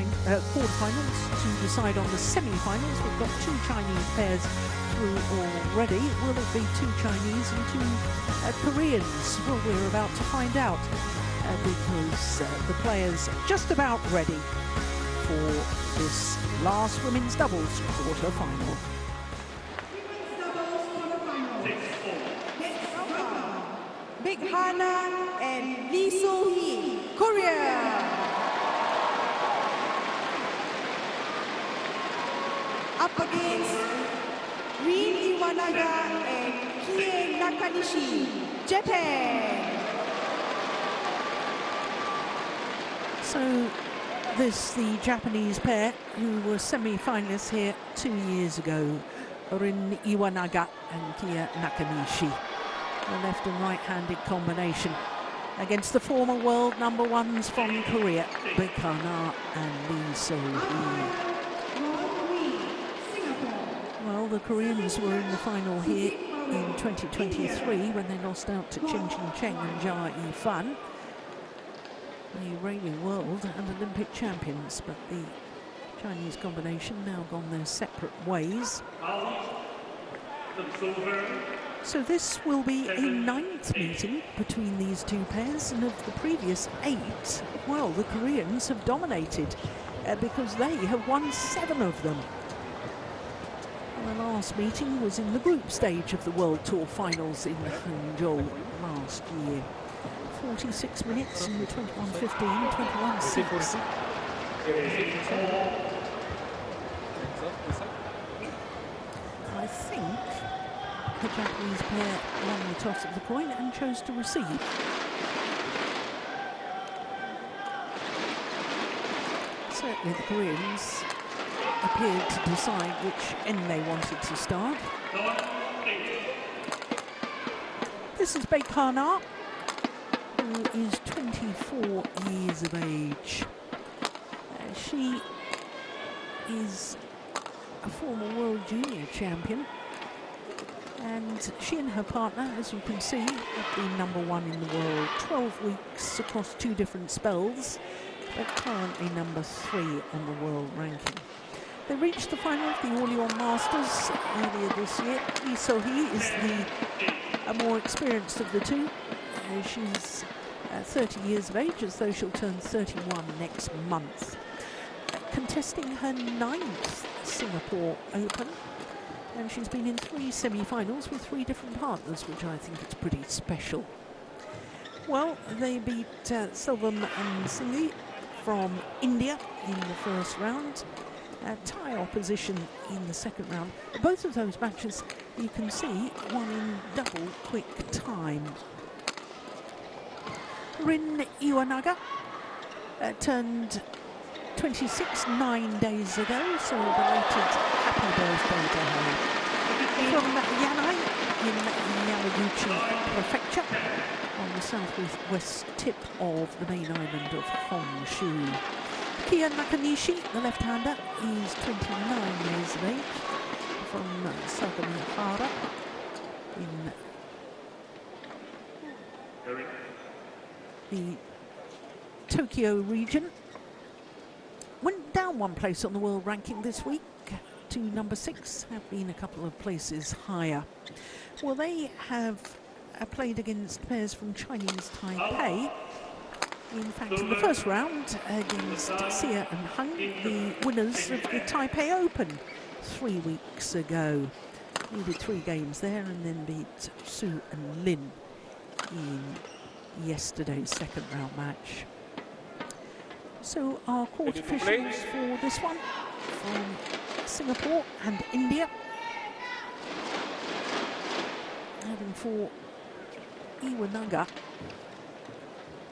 quarterfinals to decide on the semi-finals. We've got 2 Chinese pairs through already. Will it be 2 Chinese and 2 Koreans? Well, we're about to find out because the players are just about ready for this last women's doubles quarter-final. Baek and Lee So-hee, Korea. Up against Iwanaga and Nakanishi, Japan. So the Japanese pair who were semi-finalists here 2 years ago, Iwanaga and Nakanishi. The left and right-handed combination against the former world #1s from Korea, Baek and Lee So-hee. Well, the Koreans were in the final here in 2023 when they lost out to Chen Cheng and Jia Yifan, the reigning world and Olympic champions, but the Chinese combination now gone their separate ways. So this will be a 9th meeting between these 2 pairs, and of the previous 8, well, the Koreans have dominated because they have won 7 of them. And the last meeting was in the group stage of the World Tour finals in Hangzhou last year. 46 minutes and 21:15, 21:6. I think the Japanese pair won the toss of the coin and chose to receive. Certainly the Koreans appeared to decide which end they wanted to start. This is Baek, who is 24 years of age. She is a former world junior champion, and she and her partner, as you can see, have been #1 in the world 12 weeks across 2 different spells, but currently #3 on the world ranking. They reached the final of the Orléans Masters earlier this year. Lee So-hee is a more experienced of the 2. She's 30 years of age, as though she'll turn 31 next month. Contesting her 9th Singapore Open, and she's been in 3 semi-finals with 3 different partners, which I think is pretty special. Well, they beat Sudirman and Singhi from India in the first round. Tie opposition in the second round. Both of those matches, you can see, won in double quick time. Iwanaga turned 26 9 days ago, so a belated happy birthday to her. From Yanai in Yamaguchi Prefecture, on the southwest tip of the main island of Honshu. Nakanishi, the left-hander, is 29 years of age, from southern Hara in the Tokyo region. Went down 1 place on the world ranking this week to #6, have been a couple of places higher. Well, they have played against pairs from Chinese Taipei. In fact, in the first round against Xia and Hung, the winners of the Taipei Open 3 weeks ago. Needed 3 games there and then beat Su and Lin in yesterday's second round match. So our quarterfinals for this one from Singapore and India. Having for Iwanaga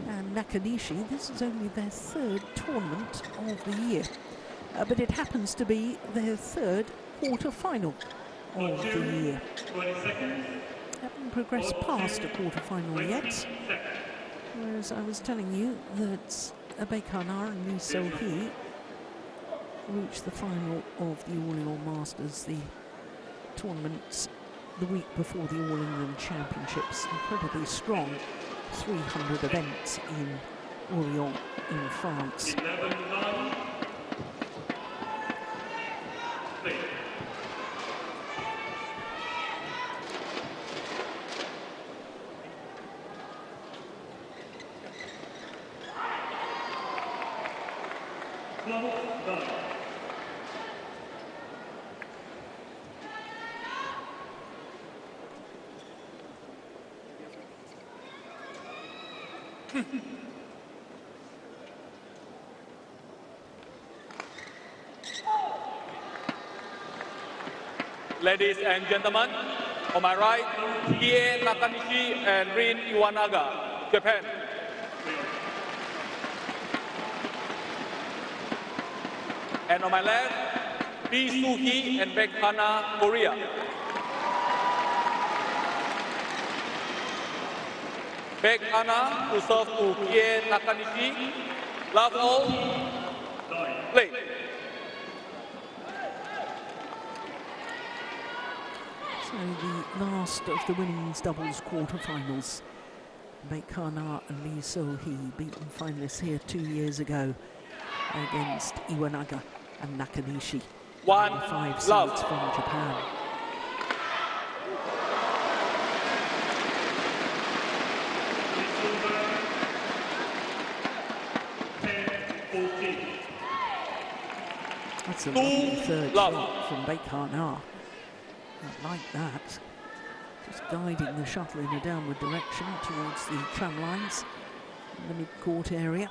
and Nakanishi, this is only their 3rd tournament of the year, but it happens to be their 3rd quarter-final of the year. Haven't progressed past a quarter-final yet, whereas I was telling you that Baek and Lee So-hee reached the final of the Orléans Masters, the tournament the week before the All England Championships. Incredibly strong 300 events in Orléans in France. Ladies and gentlemen, on my right, Nakanishi and Iwanaga, Japan. And on my left, Suhi and Baek, Korea. Baek, who serves to Nakanishi. Love all. Play. So the last of the women's doubles quarterfinals. Baek and Lee So-hee beaten finalists here 2 years ago against Iwanaga and Nakanishi. One, 5 seeds love. from Japan. That's a lovely third shot from Baek. I like that. Just guiding the shuttle in a downward direction towards the tram lines in the mid-court area.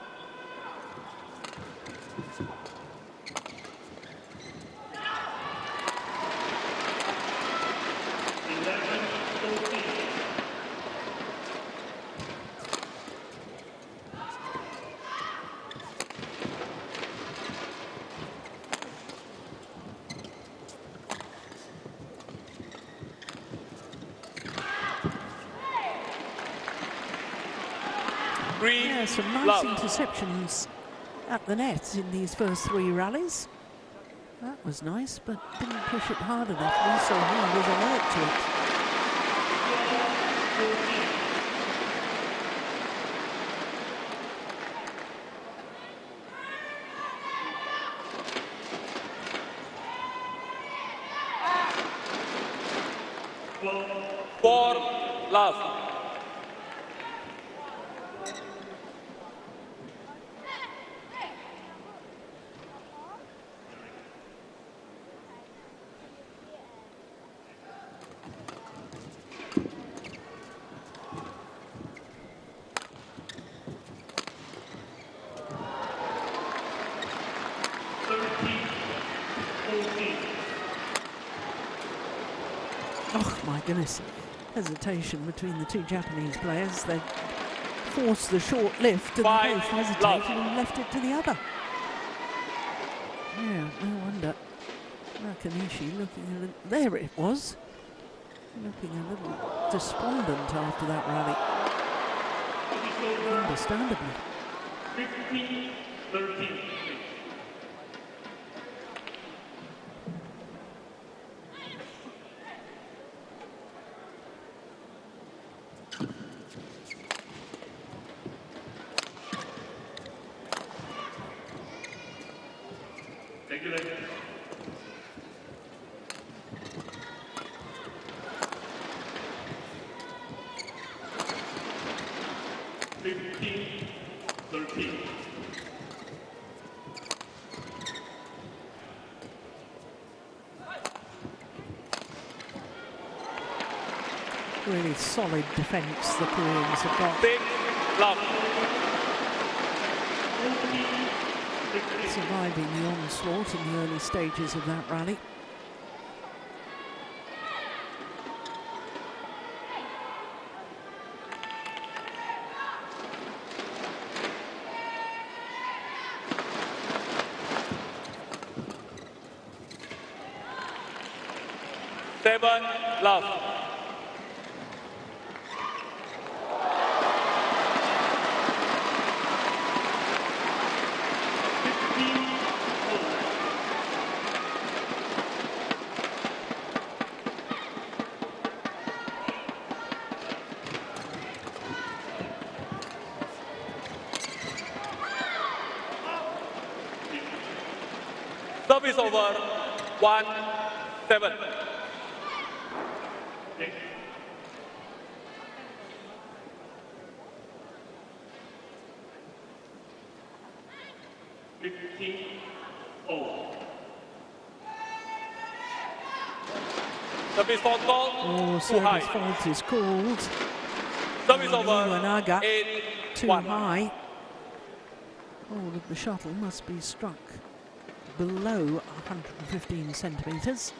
Yeah, some nice interceptions at the net in these first 3 rallies. That was nice, but didn't push it hard enough. Also, he was alert to it. For love. Oh my goodness, hesitation between the 2 Japanese players. They forced the short lift and both hesitated and left it to the other. Yeah, no wonder. Nakanishi looking a little, there it was, looking a little despondent after that rally. Understandably. 15-13. Really solid defence the Koreans have got. Big love. Surviving the onslaught in the early stages of that rally. Seven love. Service over, 1-7. 15-0. Service fault called. Oh, too high. service fault is called. Service over. Iwanaga, 8-1. too high. All of the shuttle must be struck below 115 centimetres.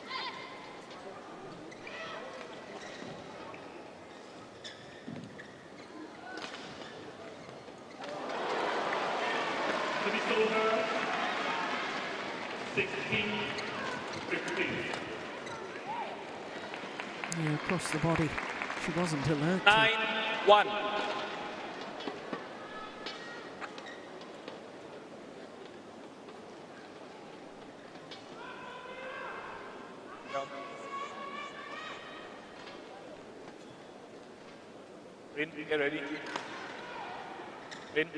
Service over. 16-15. Yeah, across the body. She wasn't alert. 9-1. Rin, get ready. Rin.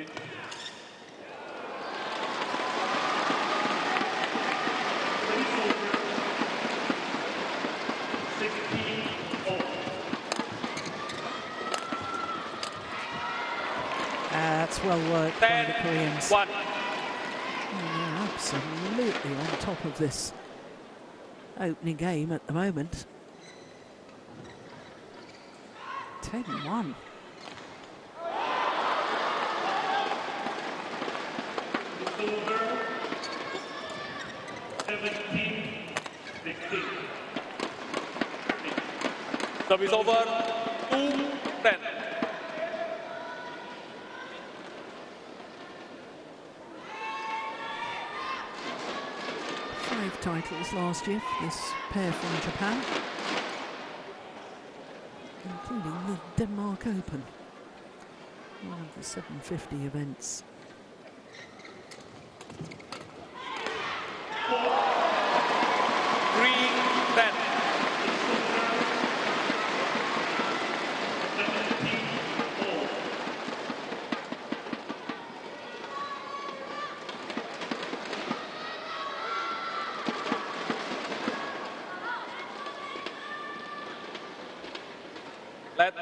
That's well worked by the 10-1. Koreans. Oh, they're absolutely on top of this opening game at the moment. 10-1. Over 17-16. Service over 2-10. Five titles last year for this pair from Japan, including the Denmark Open, one of the 750 events. 3-10. Let.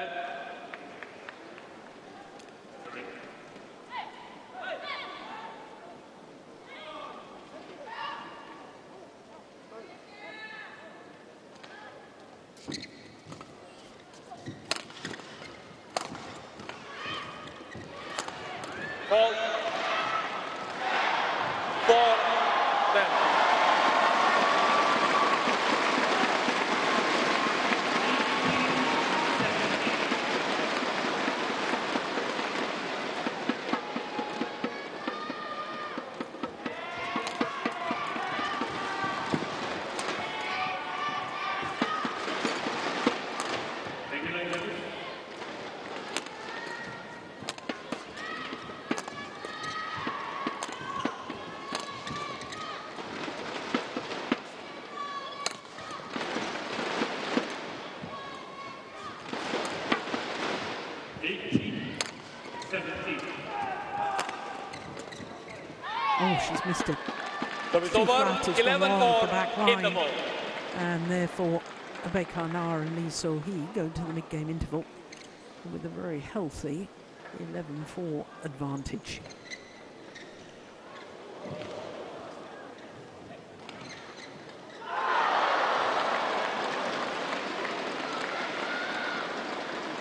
Call. 4-10. Oh, she's missed it. Service Two over. flatters from 11 long for the back in the line. ball. And therefore, Baek and Lee So-hee go to the mid-game interval with a very healthy 11-4 advantage.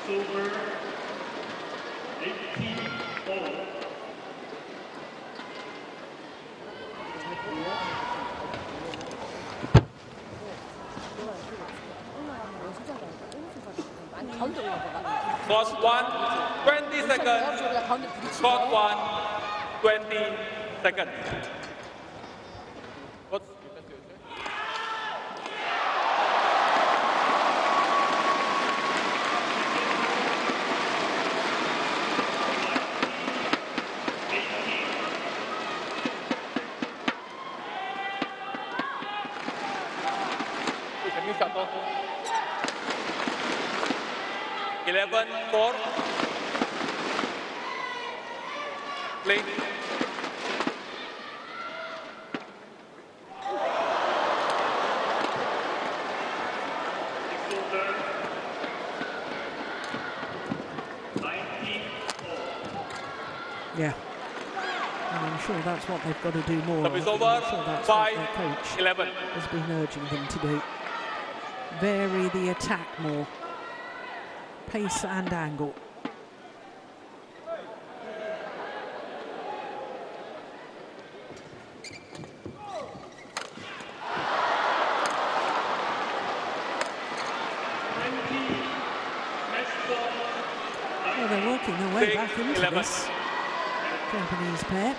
Over 18-4. Cost 1, 20 seconds. Cost 1, 20 seconds. What's shuttle. 11-4. Play. Yeah. And I'm sure that's what they've got to do more of. Service I'm over. sure that's 5, what their coach 11. has been urging them to do. Vary the attack more. Pace and angle. Well, they're working their way 6, back into 11. this Japanese pair.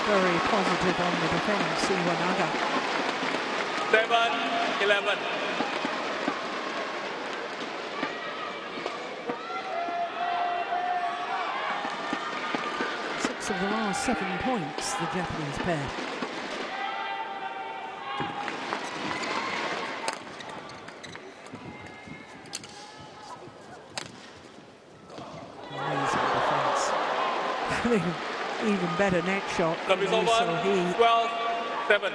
Very positive on the defence, Iwanaga. 7, 11. Six of the last 7 points, the Japanese pair. Amazing defence. Even better net shot. Service over. So he 12, 7.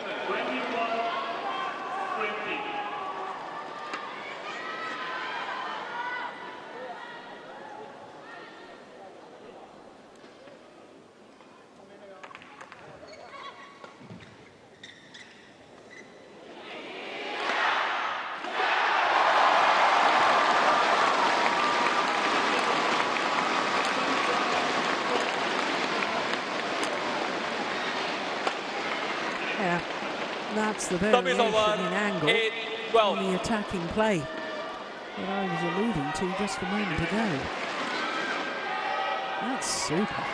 Yeah, that's the Service variation over. in angle 8, 12. on the attacking play that I was alluding to just a moment ago. That's super.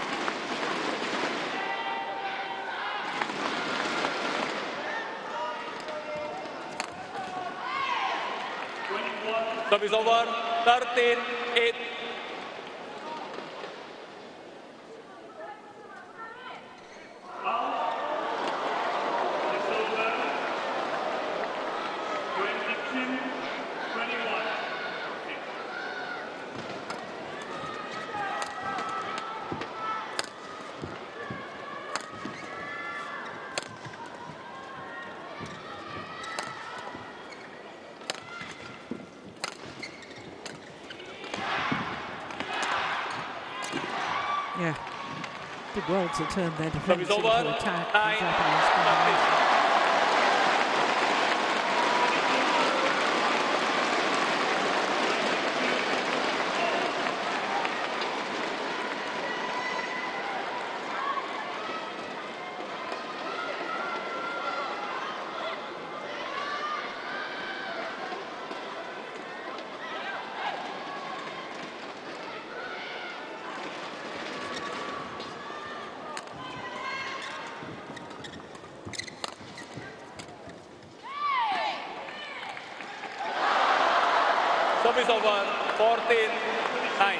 Service over. 13, 8. Yeah, did well to turn their defence Service into over. attack. 9, The Japanese combination. Service over. 14, 9.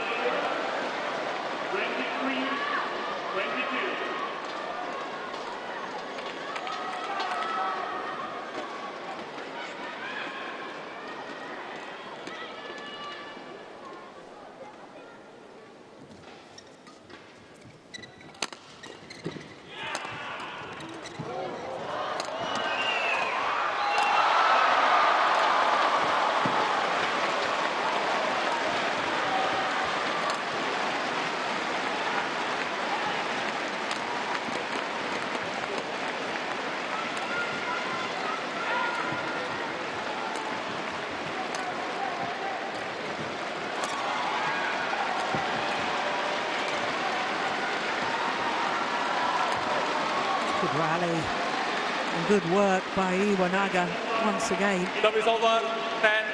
Good rally and good work by Iwanaga once again. Service over. 10,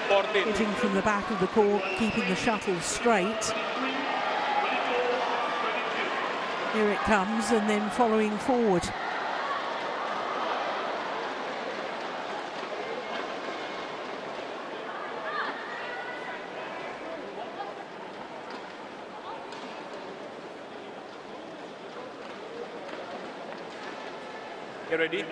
14. Hitting from the back of the court, keeping the shuttle straight. Here it comes, and then following forward. You ready?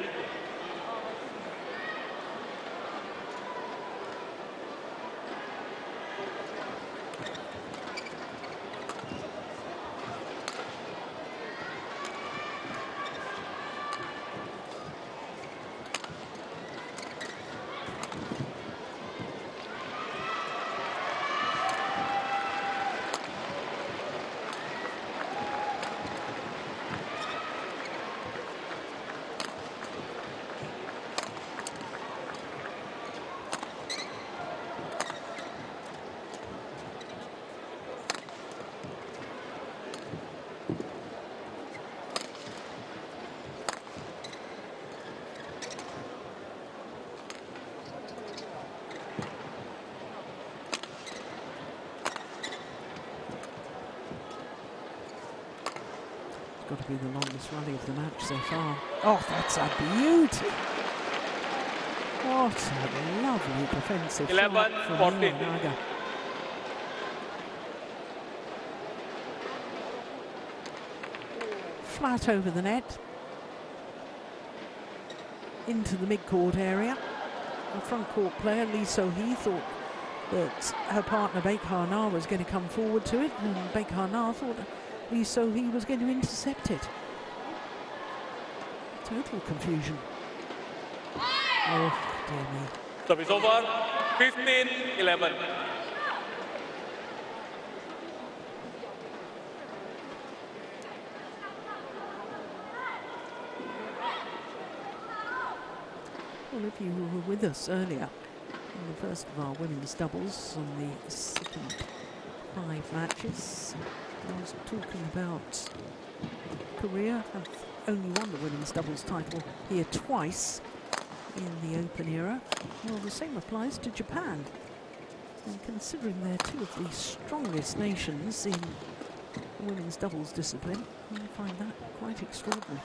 got to be the longest rally of the match so far. Oh, that's a beauty! What a lovely defensive shot from Iwanaga. Flat over the net. Into the mid-court area. The front court player, Lee So-hee, thought that her partner Baek was going to come forward to it, and Baek thought Lee So-hee was going to intercept it. Total confusion. Oh, dear me. Service over, 15-11. Well, if you were with us earlier in the first of our women's doubles on the second 5 matches, I was talking about Korea have only won the women's doubles title here twice in the Open era. Well, the same applies to Japan. And considering they're 2 of the strongest nations in the women's doubles discipline, I find that quite extraordinary.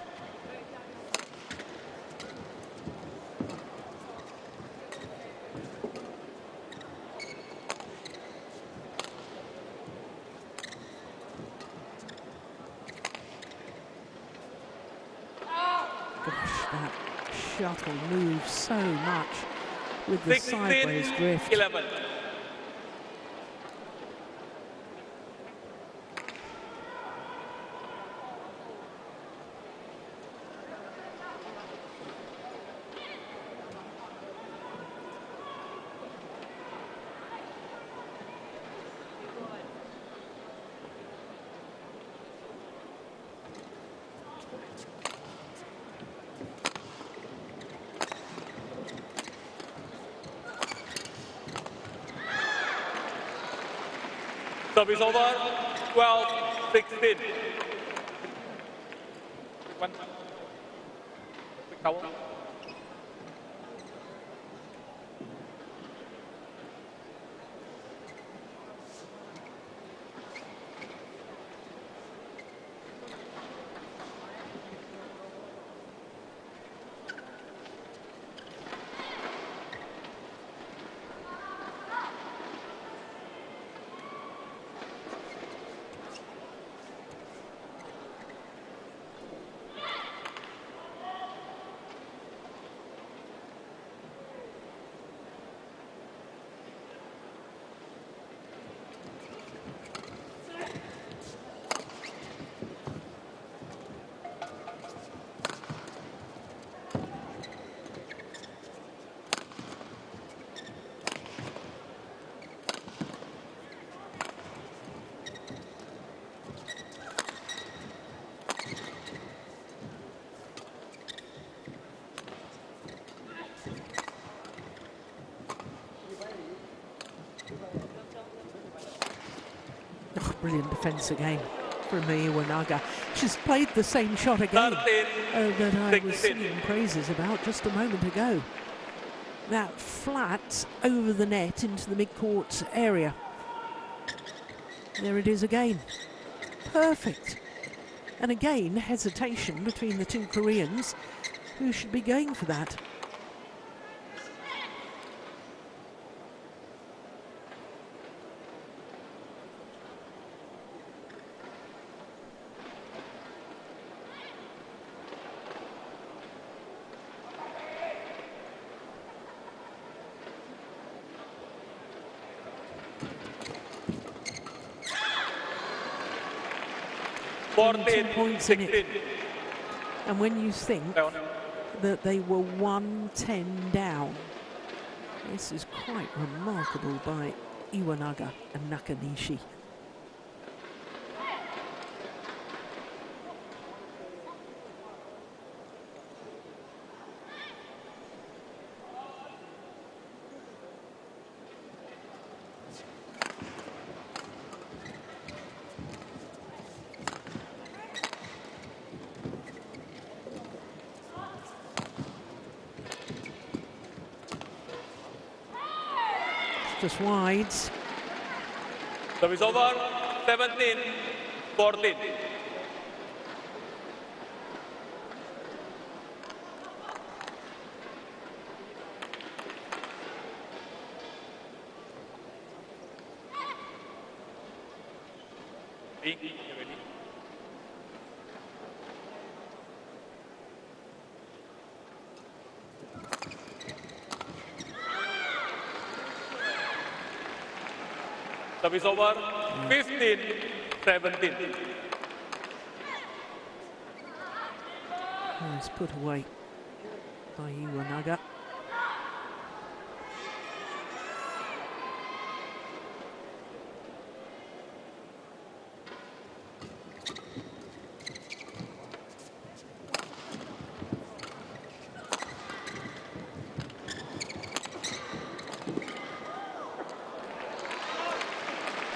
Shuttle moves so much with the sideways drift. 11. Service over, 12-16. One. Quick towel. Oh, brilliant defence again from Iwanaga. She's played the same shot again that I was singing praises about just a moment ago. That flat over the net into the mid-court area. There it is again. Perfect. And again, hesitation between the 2 Koreans who should be going for that. And 2 points in it. And when you think that they were 1-10 down, this is quite remarkable by Iwanaga and Nakanishi. Just wide. Service over, 17-14. Pink, you ready? Service over, 15-17. Nice put away by Iwanaga.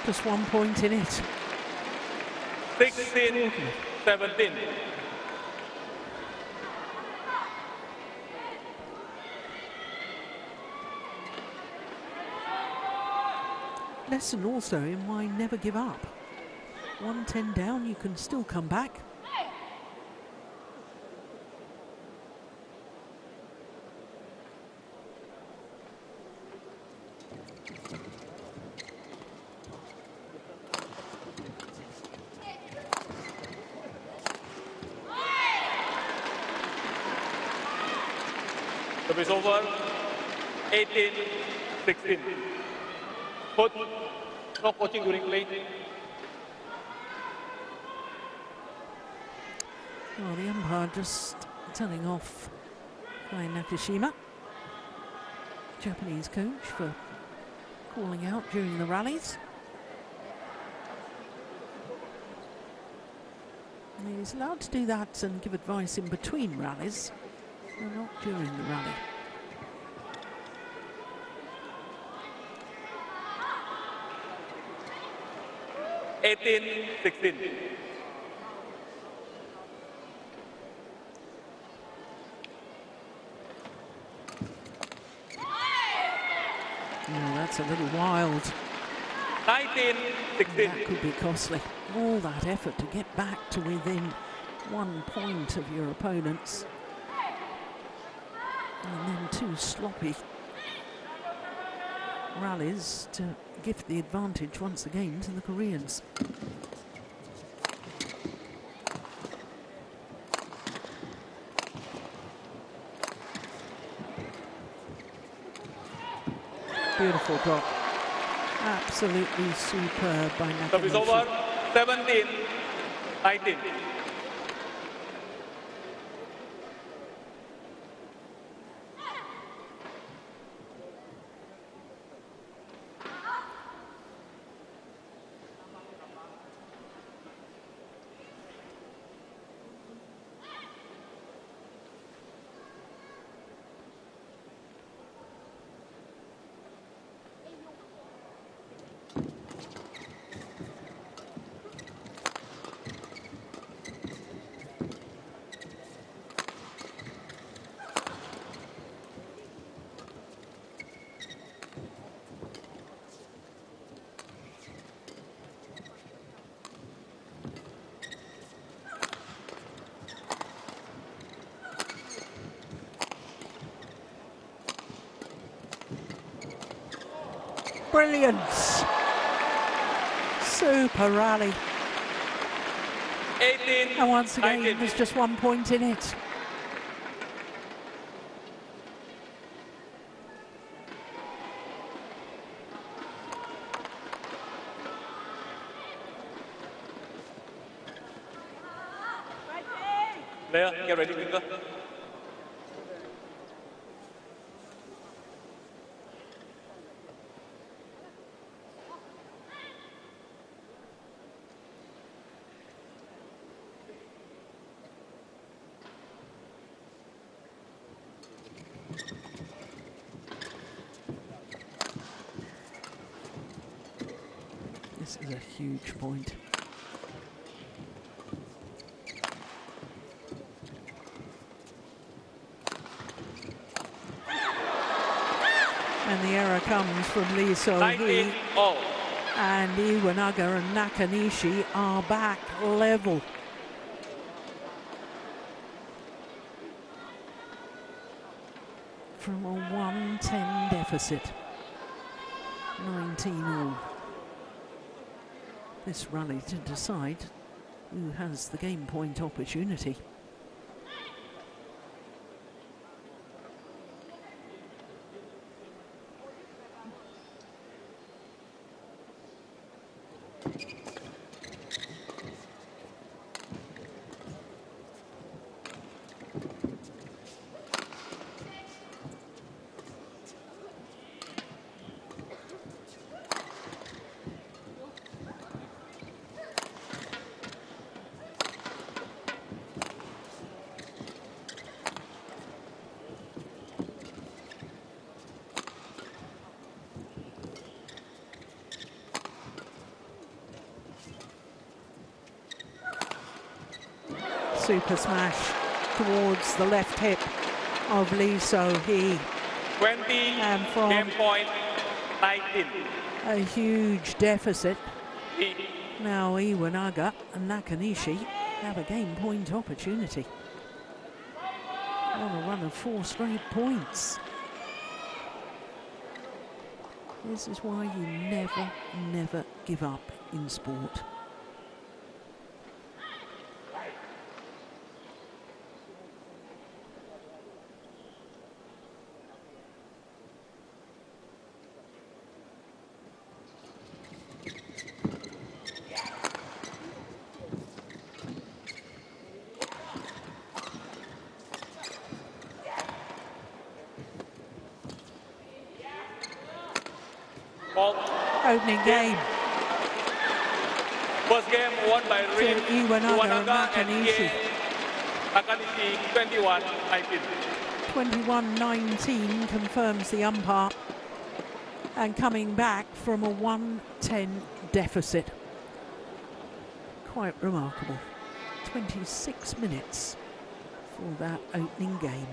Just 1 point in it. 16-17. Lesson also in why never give up. 1-10 down, you can still come back. Service over, 18-16. Coach, no coaching during play. Well, the umpire just telling off by Nakashima, Japanese coach, for calling out during the rallies. And he's allowed to do that and give advice in between rallies, but not during the rally. Oh, that's a little wild. 19-16. That could be costly. All that effort to get back to within 1 point of your opponents. And then 2 sloppy rallies to gift the advantage once again to the Koreans. Beautiful drop. Absolutely superb by Nakanishi. Service over, 17-19. Brilliance! Super rally. 18, And once again, 19. there's just 1 point in it. Player, get ready, Victor. This is a huge point. And the error comes from Lee So-hee. 19-all. And Iwanaga and Nakanishi are back level. From a 1-10 deficit. 19-all. this rally to decide who has the game point opportunity. Super smash towards the left hip of Lee So-hee. 20, And from game point 19. a huge deficit, Lee. now Iwanaga and Nakanishi have a game point opportunity on a run of 4 straight points. This is why you never, never give up in sport. Opening game. First game won by Rin Iwanaga and Nakanishi. Nakanishi 21-19. 21-19 confirms the umpire, and coming back from a 1-10 deficit. Quite remarkable. 26 minutes for that opening game.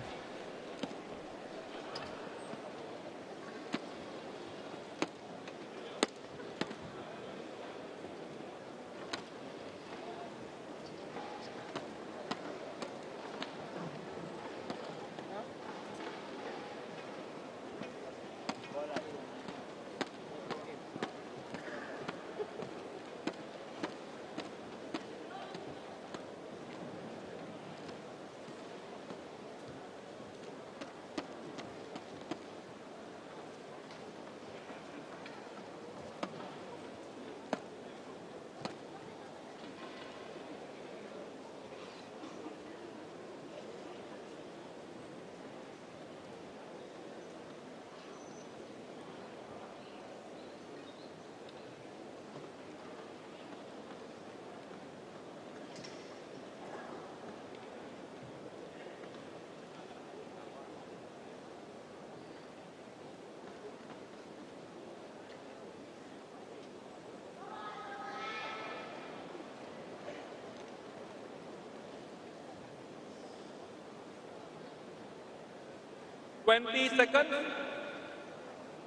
Twenty seconds.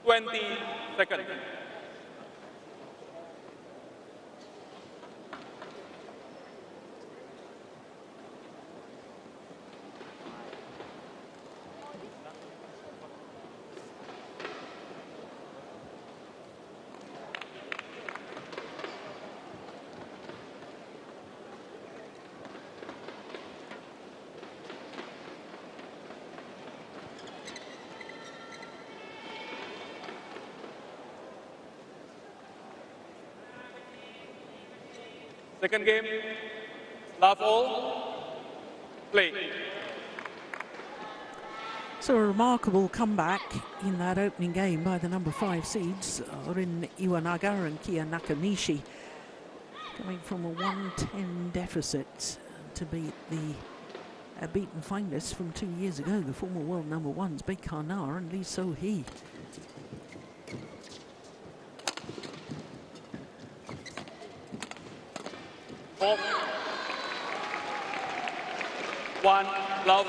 20 seconds. Second game, love all, play. So a remarkable comeback in that opening game by the number 5 seeds, Rin Iwanaga and Kia Nakanishi, coming from a 1-10 deficit to beat the beaten finalists from 2 years ago, the former world number 1s, Baek and Lee So-hee. One, love.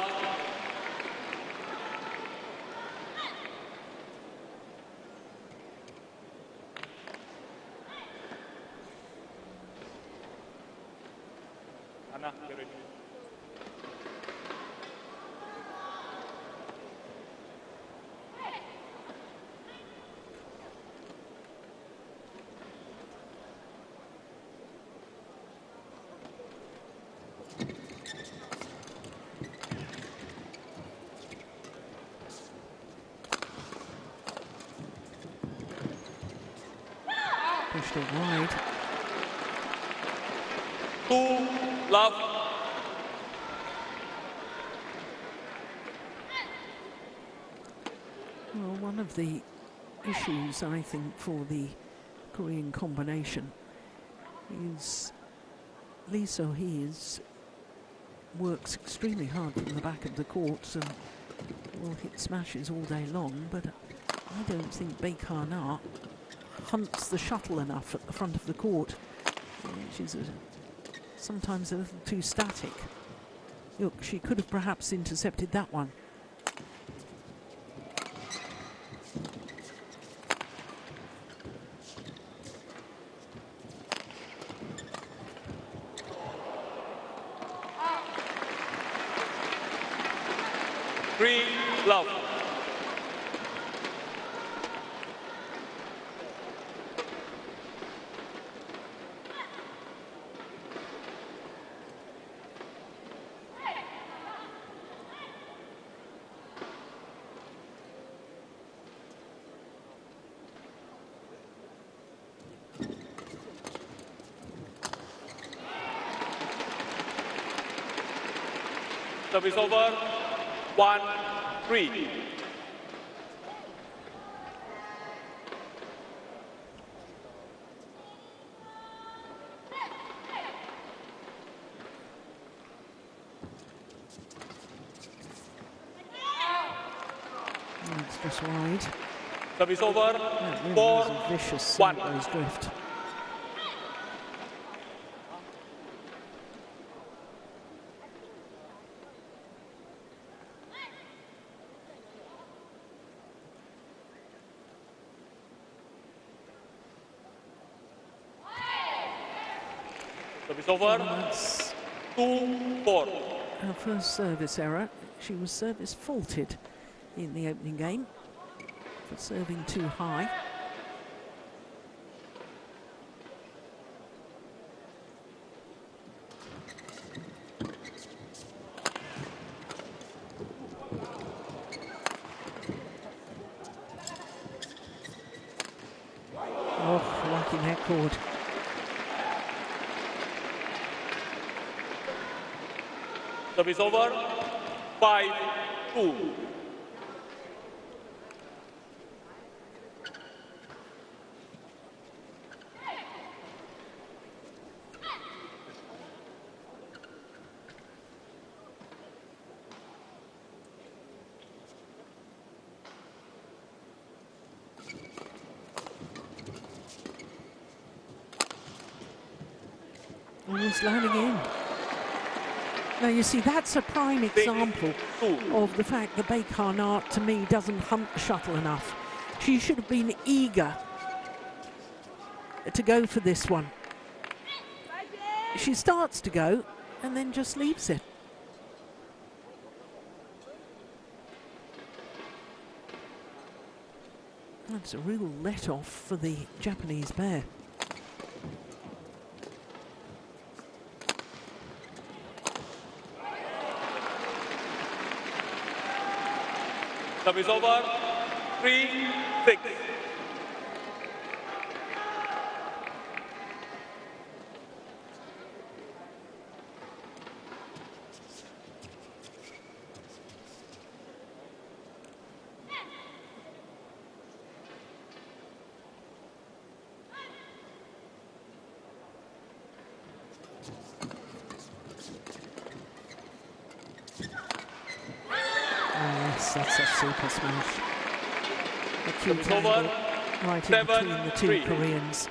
Anna, get ready. pushed it wide. 2 love. Well, one of the issues, I think, for the Korean combination is Lee So-hee works extremely hard from the back of the court and will hit smashes all day long, but I don't think Baek Ha-na hunts the shuttle enough at the front of the court. She's sometimes a little too static. Look, she could have perhaps intercepted that one. Love. Service over. 1-3. It's just wide. Service over. That really 4 was a vicious 1. sideways drift. Service over. 2-4. Her first service error. She was service faulted in the opening game for serving too high. Oh, lucky net cord. Service over. 5-2. Almost landing in. Now you see, that's a prime example of the fact that Baek Ha-na, to me, doesn't hunt the shuttle enough. She should have been eager to go for this one. She starts to go and then just leaves it. That's a real let-off for the Japanese pair. Service over. 3-6. Yes, that's a super smash. A cute Service over. angle right in between the two 7-3. Koreans.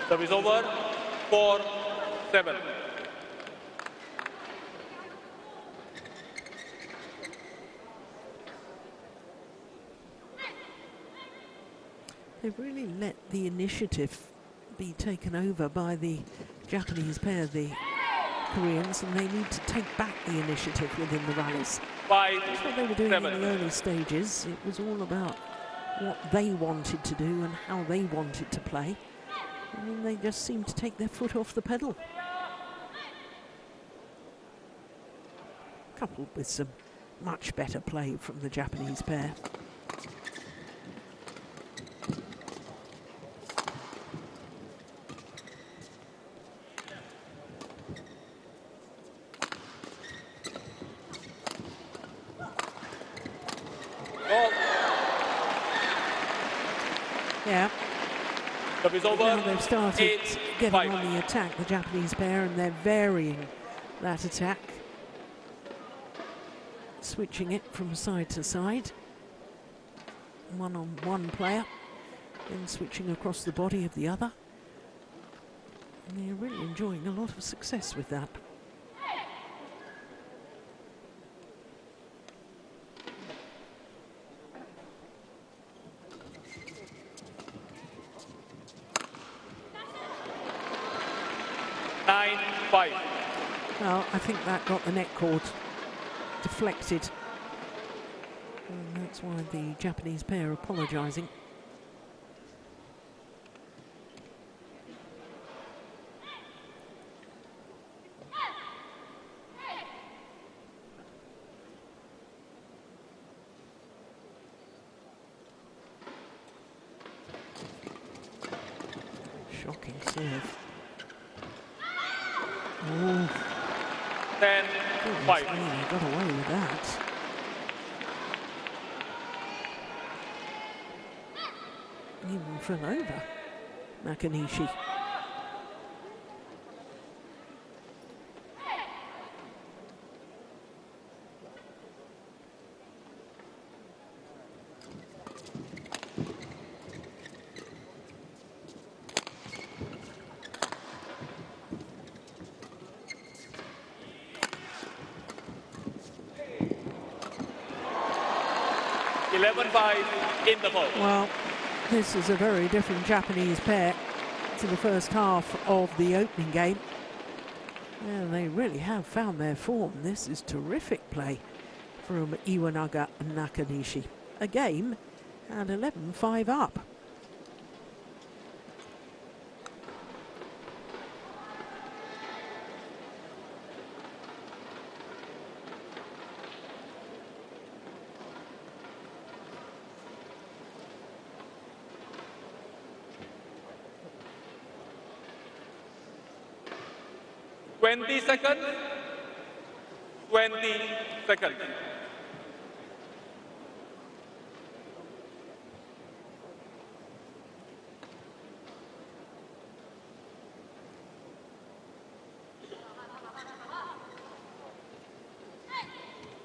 Service over. 4-7. They've really let the initiative be taken over by the Japanese pair, the Koreans, and they need to take back the initiative within the rallies. That's what they were doing in the early stages. It was all about what they wanted to do and how they wanted to play. And then they just seemed to take their foot off the pedal. Coupled with some much better play from the Japanese pair. Yeah. Now they've started getting on the attack, the Japanese pair, and they're varying that attack. Switching it from side to side. One on one player, then switching across the body of the other. And they're really enjoying a lot of success with that. Well, I think that got the net cord deflected. And that's why the Japanese pair are apologising. Shocking serve. Oh. 10-5. He got away with that. Even fell over Nakanishi. In the ball. Well, this is a very different Japanese pair to the first half of the opening game. And they really have found their form. This is terrific play from Iwanaga and Nakanishi. A game at 11-5 up. Seconds. 20 seconds.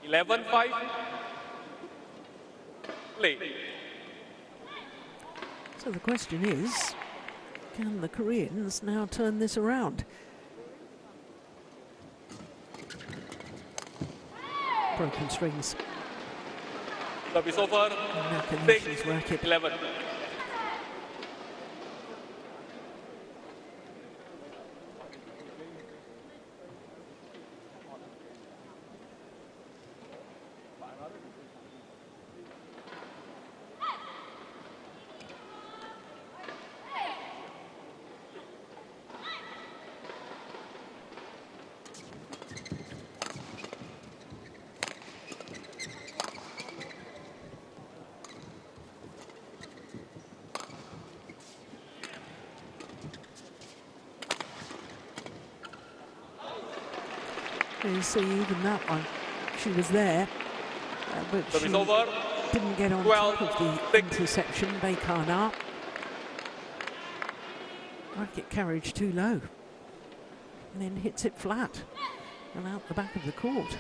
(11-5). Play. So the question is, can the Koreans now turn this around? Broken strings. Service over. Nakanishi's racket. 11. You see, even that one, she was there, but she didn't get on top of the interception. Baek. Racket carriage too low, and then hits it flat and out the back of the court.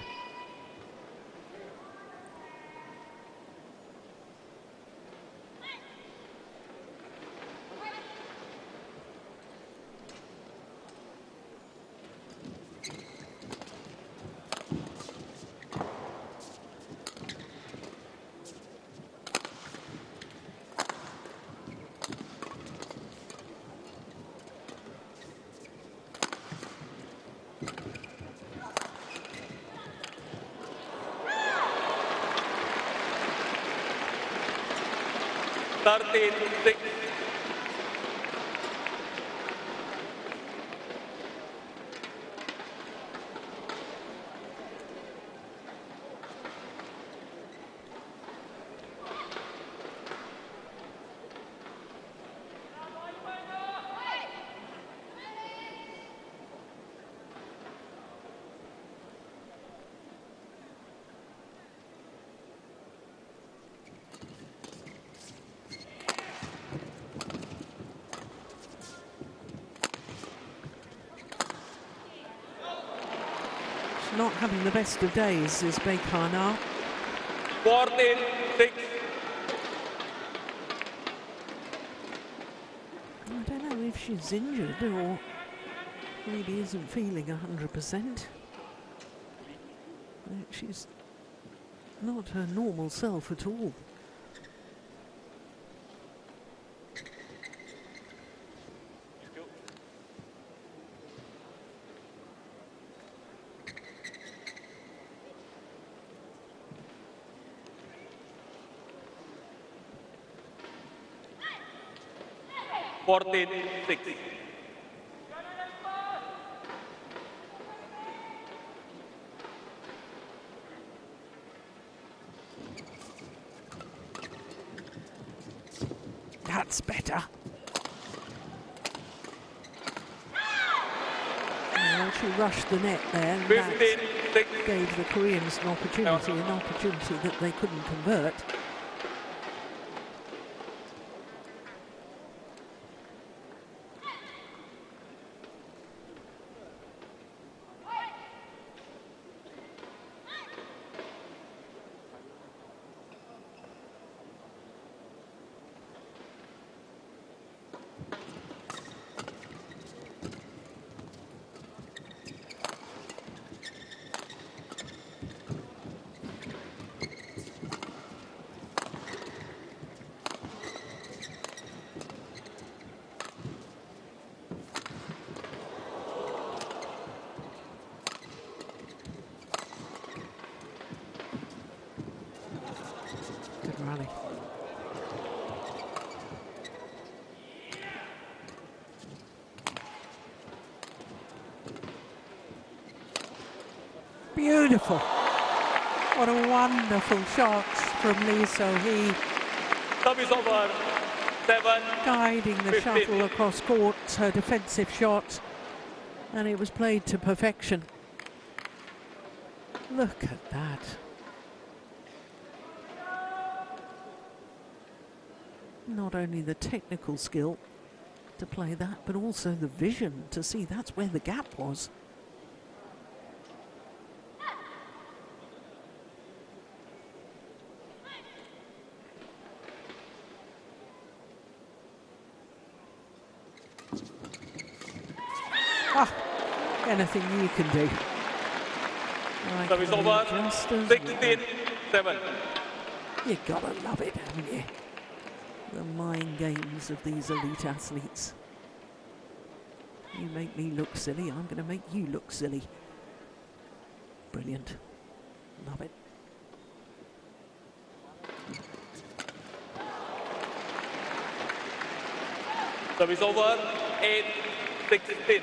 13-6. Not having the best of days is Baek now. 14-6. I don't know if she's injured or maybe isn't feeling 100%. She's not her normal self at all. That's better. Well, she rushed the net there, and that gave the Koreans an opportunity that they couldn't convert. Rally. Beautiful. What a wonderful shot from Lee So-hee. Service over. 7. Guiding the 15. shuttle across court, her defensive shot, and it was played to perfection. Look at that. Not only the technical skill to play that, but also the vision to see that's where the gap was. Anything you can do. Service over. 16-7. You gotta love it, haven't you? The mind games of these elite athletes. You make me look silly, I'm going to make you look silly. Brilliant. Love it. Service over. 8-16.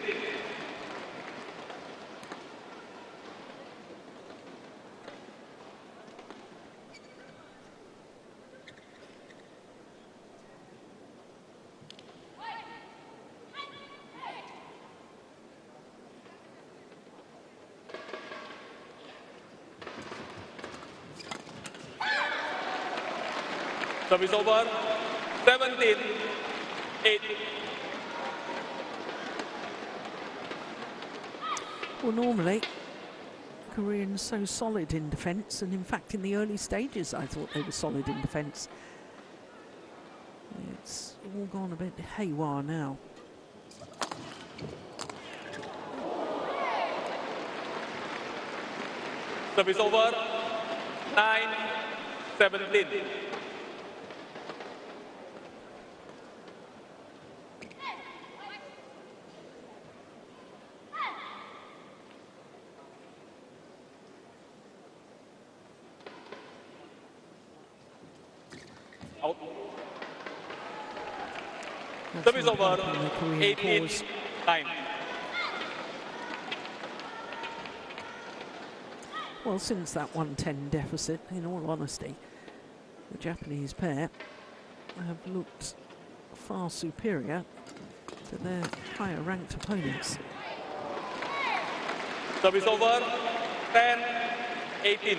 Service over. 17-8. Well, normally, Koreans so solid in defence, and in fact in the early stages I thought they were solid in defence. It's all gone a bit haywire now. Service over. 9-17. Out. That's Service not over, helping the Korean cause. 18-9. Well, since that 110 deficit, in all honesty, the Japanese pair have looked far superior to their higher ranked opponents. Service over, 10-18.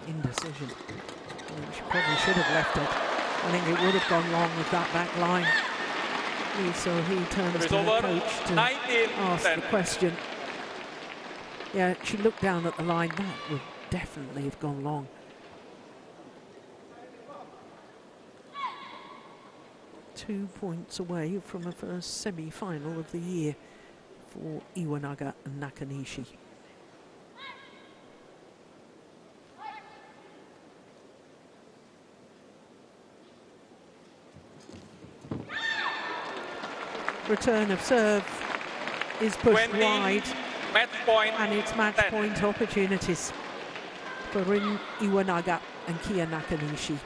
Indecision. She probably should have left it. I think it would have gone long with that back line. So he turns to her coach to ask the question. Yeah, she looked down at the line. That would definitely have gone long. Two points away from a first semi-final of the year for Iwanaga and Nakanishi. Return of serve is pushed wide, match point, and it's match 10. point opportunities for Rin Iwanaga and Kia Nakanishi.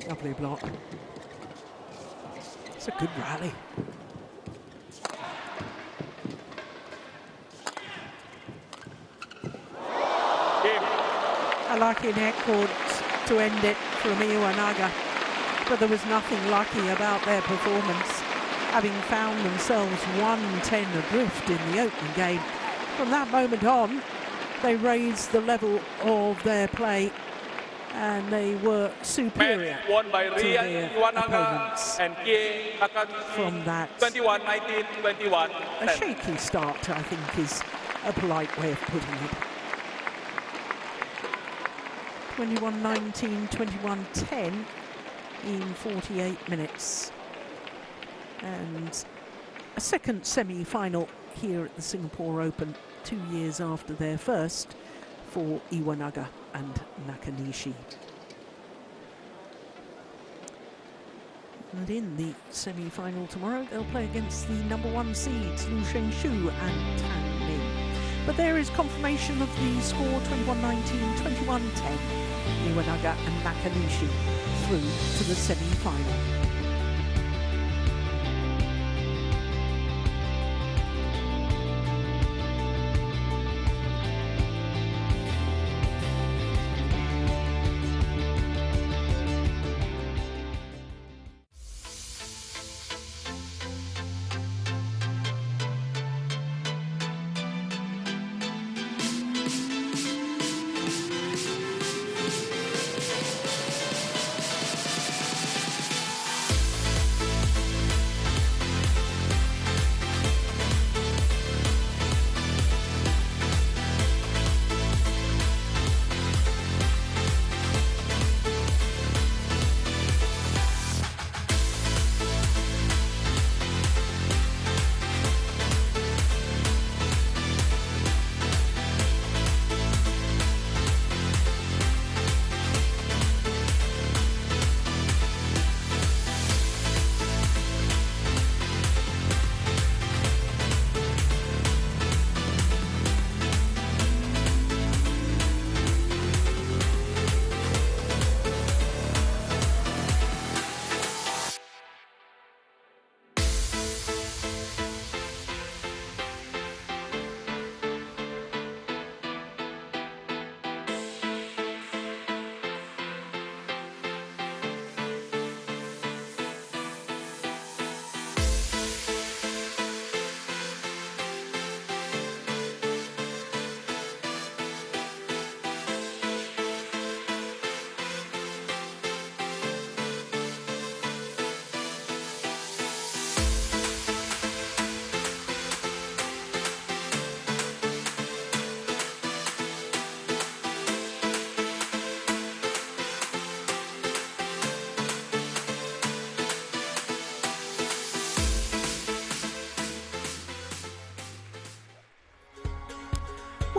Lovely block. It's a good rally. A lucky net court to end it from Iwanaga, but there was nothing lucky about their performance, having found themselves 110 adrift in the opening game. From that moment on, they raised the level of their play, and they were superior won by to their opponents. and Kie Nakanishi From that 21-19, 21. a shaky start, I think, is a polite way of putting it. 21-19, 21-10 in 48 minutes. And a second semi-final here at the Singapore Open, 2 years after their first, for Iwanaga and Nakanishi. And in the semi-final tomorrow, they'll play against the #1 seeds, Lu Shengshu and Tan Ning. But there is confirmation of the score, 21-19, 21-10. Iwanaga and Nakanishi through to the semi-final.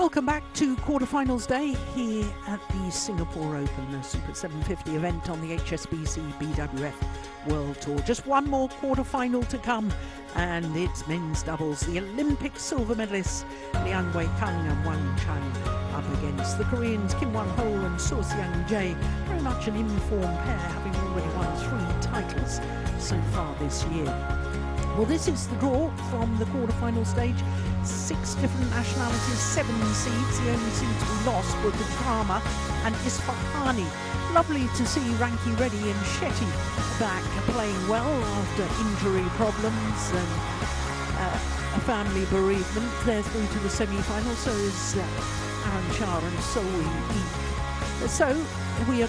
Welcome back to quarterfinals day here at the Singapore Open, the Super 750 event on the HSBC BWF World Tour. Just one more quarterfinal to come, and it's men's doubles. The Olympic silver medalists Liang Wei-kang and Wang Chang up against the Koreans Kim Won-ho and So Seung-jae. Very much an informed pair, having already won 3 titles so far this year. Well, this is the draw from the quarterfinal stage. 6 different nationalities, 7 seeds. The only seeds we lost were Butama and Isfahani. Lovely to see Ranki Reddy and Shetty back playing well after injury problems and a family bereavement. They're through to the semi-final, so is Aaron Char and So Wee. So we are